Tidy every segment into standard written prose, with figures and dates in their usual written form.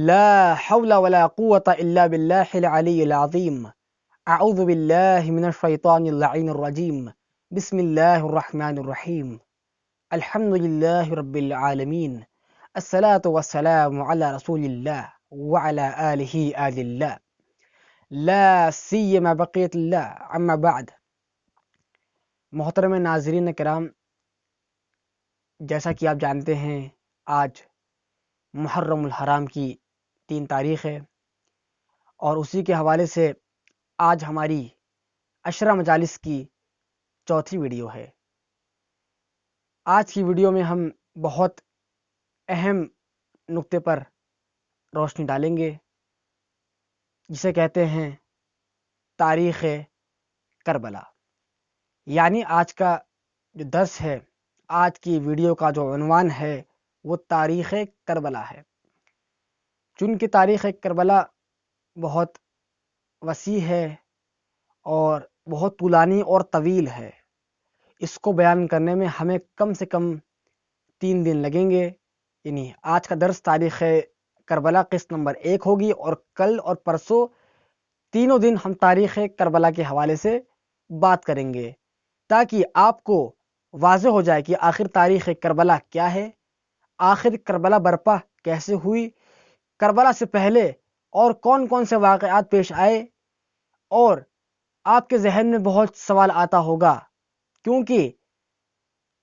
لا حول ولا قوة إلا بالله العلي العظيم أعوذ بالله من الشيطان اللعين الرجيم بسم الله الرحمن الرحيم الحمد لله رب العالمين الصلاة والسلام على رسول الله وعلى آل الله لا سيما بقية الله عما بعد. محترم ناظرین کرام، جیسا کہ آپ جانتے ہیں آج محرم الحرام کی 3 تاریخ ہے، اور اسی کے حوالے سے آج ہماری عشرہ مجالس کی 4تھی ویڈیو ہے. آج کی ویڈیو میں ہم بہت اہم نقطے پر روشنی ڈالیں گے، جسے کہتے ہیں تاریخ کربلا. یعنی آج کا جو درس ہے، آج کی ویڈیو کا جو عنوان ہے وہ تاریخ کربلا ہے. چونکہ تاریخ کربلا بہت وسیع ہے اور بہت طولانی اور طویل ہے، اس کو بیان کرنے میں ہمیں کم سے کم 3 دن لگیں گے. یعنی آج کا درس تاریخ کربلا قسط نمبر 1 ہوگی، اور کل اور پرسوں تینوں دن ہم تاریخ کربلا کے حوالے سے بات کریں گے، تاکہ آپ کو واضح ہو جائے کہ آخر تاریخ کربلا کیا ہے، آخر کربلا برپا کیسے ہوئی، کربلا سے پہلے اور کون کون سے واقعات پیش آئے. اور آپ کے ذہن میں بہت سوال آتا ہوگا، کیونکہ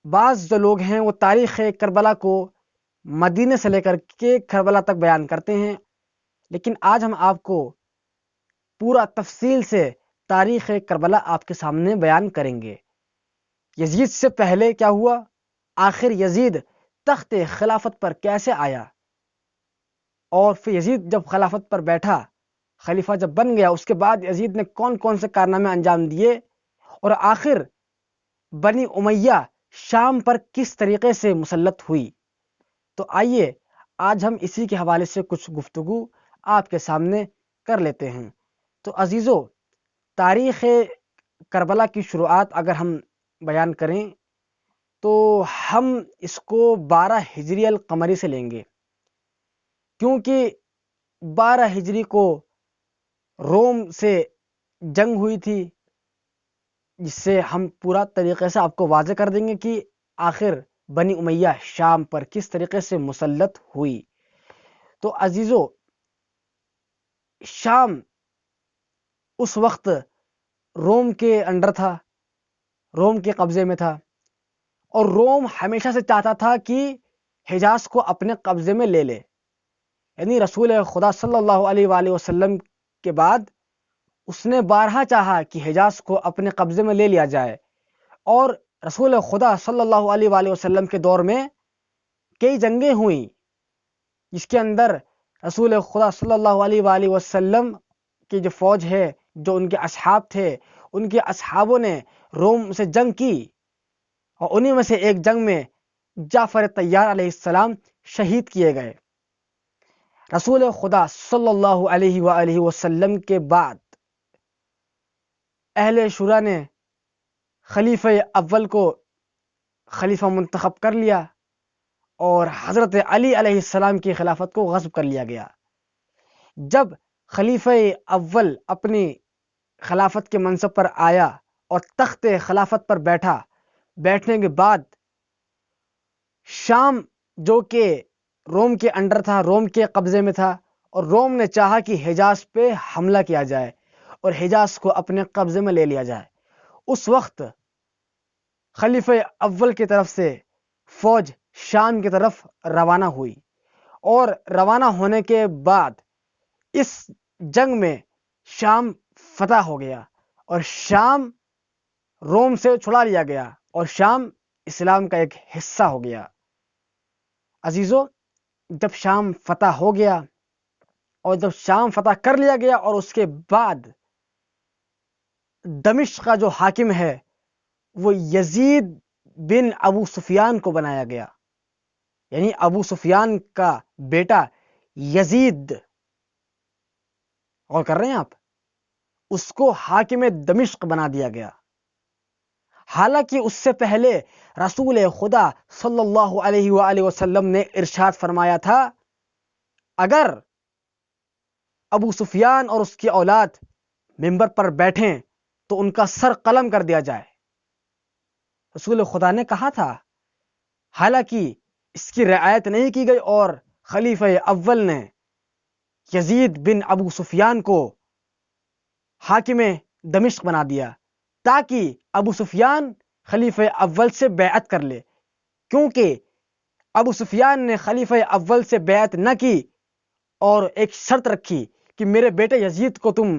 بعض جو لوگ ہیں وہ تاریخ کربلا کو مدینے سے لے کر کے کربلا تک بیان کرتے ہیں، لیکن آج ہم آپ کو پورا تفصیل سے تاریخ کربلا آپ کے سامنے بیان کریں گے. یزید سے پہلے کیا ہوا، آخر یزید تخت خلافت پر کیسے آیا، اور پھر یزید جب خلافت پر بیٹھا، خلیفہ جب بن گیا، اس کے بعد یزید نے کون کون سے کارنامے انجام دیے، اور آخر بنی امیہ شام پر کس طریقے سے مسلط ہوئی. تو آئیے آج ہم اسی کے حوالے سے کچھ گفتگو آپ کے سامنے کر لیتے ہیں. تو عزیزو، تاریخ کربلا کی شروعات اگر ہم بیان کریں تو ہم اس کو 12 ہجری القمری سے لیں گے، کیونکہ 12 ہجری کو روم سے جنگ ہوئی تھی، جس سے ہم پورا طریقے سے آپ کو واضح کر دیں گے کہ آخر بنی امیہ شام پر کس طریقے سے مسلط ہوئی. تو عزیزو، شام اس وقت روم کے انڈر تھا، روم کے قبضے میں تھا، اور روم ہمیشہ سے چاہتا تھا کہ حجاز کو اپنے قبضے میں لے لے. یعنی رسول خدا صلی اللہ علیہ وآلہ وسلم کے بعد اس نے بارہا چاہا کہ حجاز کو اپنے قبضے میں لے لیا جائے، اور رسول خدا صلی اللہ علیہ وآلہ وسلم کے دور میں کئی جنگیں ہوئیں، جس کے اندر رسول خدا صلی اللہ علیہ وآلہ وسلم کی جو فوج ہے، جو ان کے اصحاب تھے، ان کے اصحابوں نے روم سے جنگ کی، اور انہی میں سے ایک جنگ میں جعفر طیار علیہ السلام شہید کیے گئے. رسول خدا صلی اللہ علیہ وآلہ وسلم کے بعد اہل شورا نے خلیفہ اول کو خلیفہ منتخب کر لیا، اور حضرت علی علیہ السلام کی خلافت کو غصب کر لیا گیا. جب خلیفہ اول اپنی خلافت کے منصب پر آیا اور تخت خلافت پر بیٹھنے کے بعد شام جو کہ روم کے انڈر تھا، روم کے قبضے میں تھا، اور روم نے چاہا کہ حجاز پہ حملہ کیا جائے اور حجاز کو اپنے قبضے میں لے لیا جائے. اس وقت خلیفہ اول کی طرف سے فوج شام کی طرف روانہ ہوئی، اور روانہ ہونے کے بعد اس جنگ میں شام فتح ہو گیا، اور شام روم سے چھڑا لیا گیا، اور شام اسلام کا ایک حصہ ہو گیا. عزیزو، جب شام فتح ہو گیا، اور جب شام فتح کر لیا گیا، اور اس کے بعد دمشق کا جو حاکم ہے وہ یزید بن ابو سفیان کو بنایا گیا. یعنی ابو سفیان کا بیٹا یزید، غور کر رہے ہیں آپ، اس کو حاکم دمشق بنا دیا گیا. حالانکہ اس سے پہلے رسول خدا صلی اللہ علیہ وآلہ وسلم نے ارشاد فرمایا تھا، اگر ابو سفیان اور اس کی اولاد منبر پر بیٹھیں تو ان کا سر قلم کر دیا جائے۔ رسول خدا نے کہا تھا، حالانکہ اس کی رعایت نہیں کی گئی اور خلیفہ اول نے یزید بن ابو سفیان کو حاکم دمشق بنا دیا تاکہ ابو سفیان خلیفہ اول سے بیعت کر لے، کیونکہ ابو سفیان نے خلیفہ اول سے بیعت نہ کی اور ایک شرط رکھی کہ میرے بیٹے یزید کو تم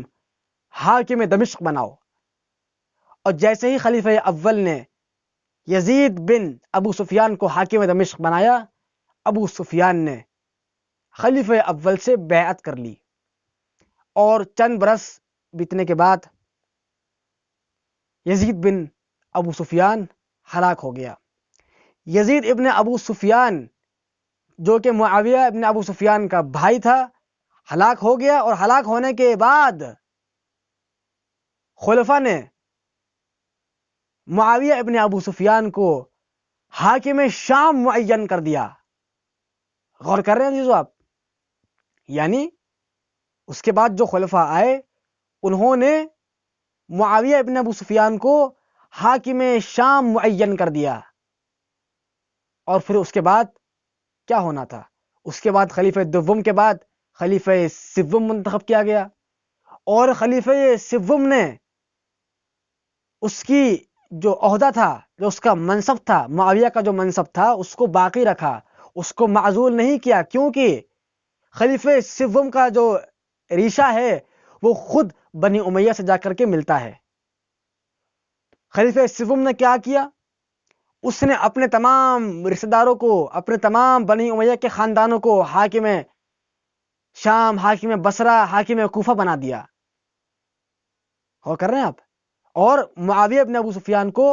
حاکم دمشق بناؤ، اور جیسے ہی خلیفہ اول نے یزید بن ابو سفیان کو حاکم دمشق بنایا، ابو سفیان نے خلیفہ اول سے بیعت کر لی، اور چند برس بیتنے کے بعد یزید بن ابو سفیان ہلاک ہو گیا۔ یزید ابن ابو سفیان جو کہ معاویہ ابن ابو سفیان کا بھائی تھا ہلاک ہو گیا، اور ہلاک ہونے کے بعد خلفاء نے معاویہ ابن ابو سفیان کو حاکم شام معین کر دیا۔ غور کر رہے ہیں عزیزو آپ؟ یعنی اس کے بعد جو خلفاء آئے انہوں نے معاویہ ابن ابو سفیان کو حاکم شام معین کر دیا، اور پھر اس کے بعد کیا ہونا تھا؟ اس کے بعد خلیفہ دوم کے بعد خلیفہ سوم منتخب کیا گیا، اور خلیفہ سوم نے اس کی جو عہدہ تھا، جو اس کا منصب تھا، معاویہ کا جو منصب تھا اس کو باقی رکھا، اس کو معزول نہیں کیا، کیونکہ خلیفہ سوم کا جو ریشہ ہے وہ خود بنی امیہ سے جا کر کے ملتا ہے۔ خلیفہ سوم نے کیا کیا؟ اس نے اپنے تمام رشتہ داروں کو، اپنے تمام بنی امیہ کے خاندانوں کو حاکم شام، حاکم بصرہ، حاکم کوفہ بنا دیا۔ اور کر رہے ہیں آپ؟ اور معاویہ ابن ابو سفیان کو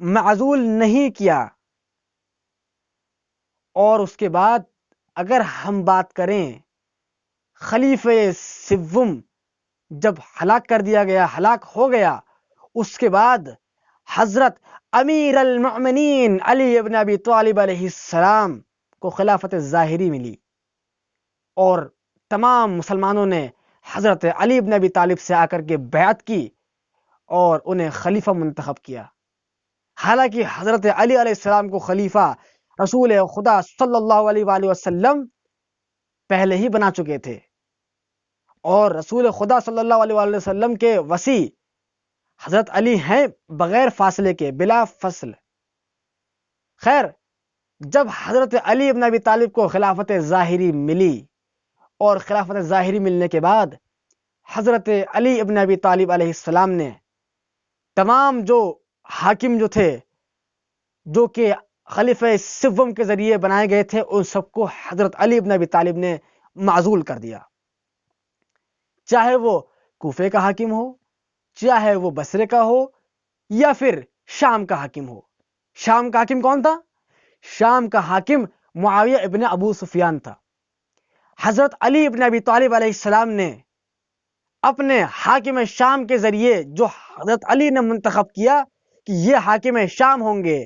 معزول نہیں کیا۔ اور اس کے بعد اگر ہم بات کریں خلیفہ سوم جب ہلاک کر دیا گیا، ہلاک ہو گیا، اس کے بعد حضرت امیر المؤمنین علی ابن ابی طالب علیہ السلام کو خلافت ظاہری ملی، اور تمام مسلمانوں نے حضرت علی ابن ابی طالب سے آ کر کے بیعت کی اور انہیں خلیفہ منتخب کیا۔ حالانکہ حضرت علی علیہ السلام کو خلیفہ رسول خدا صلی اللہ علیہ وآلہ وسلم پہلے ہی بنا چکے تھے، اور رسول خدا صلی اللہ علیہ وآلہ وسلم کے وصی حضرت علی ہیں بغیر فاصلے کے، بلا فصل۔ خیر، جب حضرت علی ابن ابی طالب کو خلافت ظاہری ملی، اور خلافت ظاہری ملنے کے بعد حضرت علی ابن ابی طالب علیہ السلام نے تمام جو حاکم جو تھے، جو کہ خلیفہ سوم کے ذریعے بنائے گئے تھے، ان سب کو حضرت علی ابن ابی طالب نے معزول کر دیا، چاہے وہ کوفے کا حاکم ہو، چاہے وہ بصرے کا ہو، یا پھر شام کا حاکم ہو۔ شام کا حاکم کون تھا؟ شام کا حاکم معاویہ ابن ابو سفیان تھا۔ حضرت علی ابن ابی طالب علیہ السلام نے اپنے حاکم شام کے ذریعے جو حضرت علی نے منتخب کیا کہ یہ حاکم شام ہوں گے،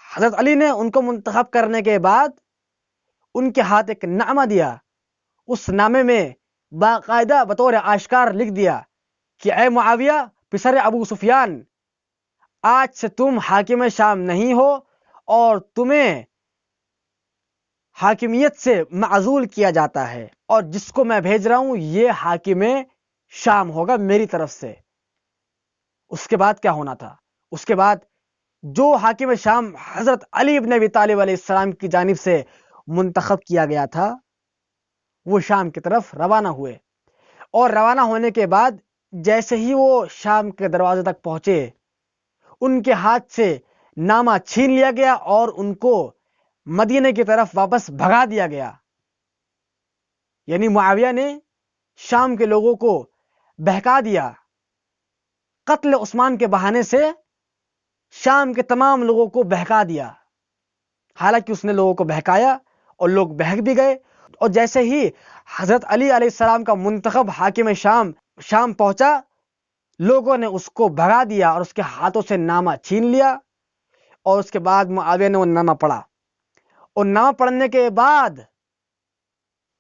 حضرت علی نے ان کو منتخب کرنے کے بعد ان کے ہاتھ ایک نامہ دیا۔ اس نامے میں باقاعدہ بطور آشکار لکھ دیا کہ اے معاویہ پسر ابو سفیان، آج سے تم حاکم شام نہیں ہو، اور تمہیں حاکمیت سے معزول کیا جاتا ہے، اور جس کو میں بھیج رہا ہوں یہ حاکم شام ہوگا میری طرف سے۔ اس کے بعد کیا ہونا تھا؟ اس کے بعد جو حاکم شام حضرت علی ابن ابی طالب علیہ السلام کی جانب سے منتخب کیا گیا تھا، وہ شام کی طرف روانہ ہوئے، اور روانہ ہونے کے بعد جیسے ہی وہ شام کے دروازے تک پہنچے، ان کے ہاتھ سے نامہ چھین لیا گیا اور ان کو مدینے کی طرف واپس بھگا دیا گیا۔ یعنی معاویہ نے شام کے لوگوں کو بہکا دیا، قتل عثمان کے بہانے سے شام کے تمام لوگوں کو بہکا دیا۔ حالانکہ اس نے لوگوں کو بہکایا اور لوگ بہک بھی گئے، اور جیسے ہی حضرت علی علیہ السلام کا منتخب حاکم شام پہنچا، لوگوں نے اس کو بھگا دیا اور اس کے ہاتھوں سے نامہ چھین لیا، اور اس کے بعد معاویہ نے وہ نامہ پڑھا، اور نامہ پڑھنے کے بعد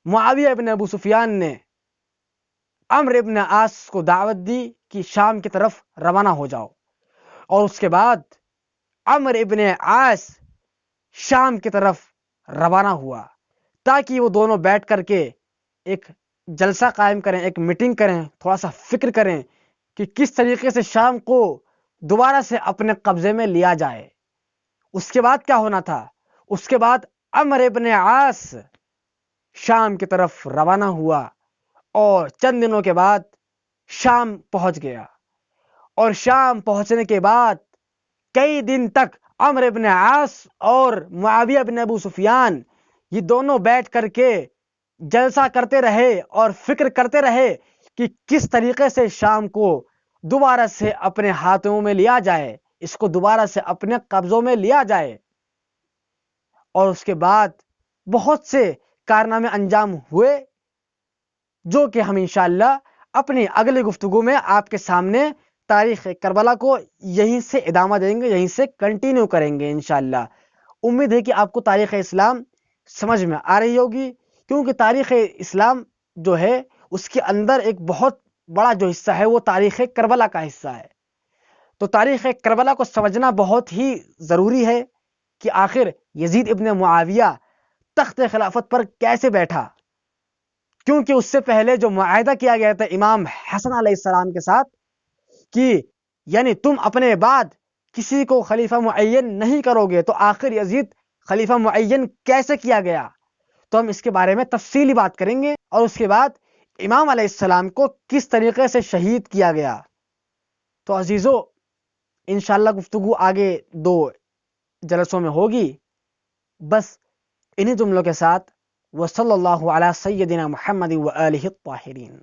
معاویہ ابن ابو سفیان نے عمرو ابن عاص کو دعوت دی کہ شام کی طرف روانہ ہو جاؤ، اور اس کے بعد عمرو ابن عاص شام کی طرف روانہ ہوا تاکہ وہ دونوں بیٹھ کر کے ایک جلسہ قائم کریں، ایک میٹنگ کریں، تھوڑا سا فکر کریں کہ کس طریقے سے شام کو دوبارہ سے اپنے قبضے میں لیا جائے۔ اس کے بعد کیا ہونا تھا؟ اس کے بعد عمرو ابن عاص شام کی طرف روانہ ہوا اور چند دنوں کے بعد شام پہنچ گیا، اور شام پہنچنے کے بعد کئی دن تک عمرو ابن عاص اور معاویہ بن ابو سفیان یہ دونوں بیٹھ کر کے جلسہ کرتے رہے اور فکر کرتے رہے کہ کس طریقے سے شام کو دوبارہ سے اپنے ہاتھوں میں لیا جائے، اس کو دوبارہ سے اپنے قبضوں میں لیا جائے۔ اور اس کے بعد بہت سے کارنامے انجام ہوئے جو کہ ہم انشاءاللہ اپنی اگلی گفتگو میں آپ کے سامنے تاریخ کربلا کو یہیں سے ادامہ دیں گے، یہیں سے کنٹینیو کریں گے انشاءاللہ۔ امید ہے کہ آپ کو تاریخ اسلام سمجھ میں آ رہی ہوگی، کیونکہ تاریخ اسلام جو ہے اس کے اندر ایک بہت بڑا جو حصہ ہے وہ تاریخ کربلا کا حصہ ہے۔ تو تاریخ کربلا کو سمجھنا بہت ہی ضروری ہے کہ آخر یزید ابن معاویہ تخت خلافت پر کیسے بیٹھا، کیونکہ اس سے پہلے جو معاہدہ کیا گیا تھا امام حسن علیہ السلام کے ساتھ کہ یعنی تم اپنے بعد کسی کو خلیفہ معین نہیں کرو گے، تو آخر یزید خلیفہ معین کیسے کیا گیا؟ تو ہم اس کے بارے میں تفصیلی بات کریں گے، اور اس کے بعد امام علیہ السلام کو کس طریقے سے شہید کیا گیا۔ تو عزیزو انشاءاللہ گفتگو آگے 2 جلسوں میں ہوگی۔ بس انہی جملوں کے ساتھ وصلی اللہ علی سیدنا محمد و آلہ الطاہرین۔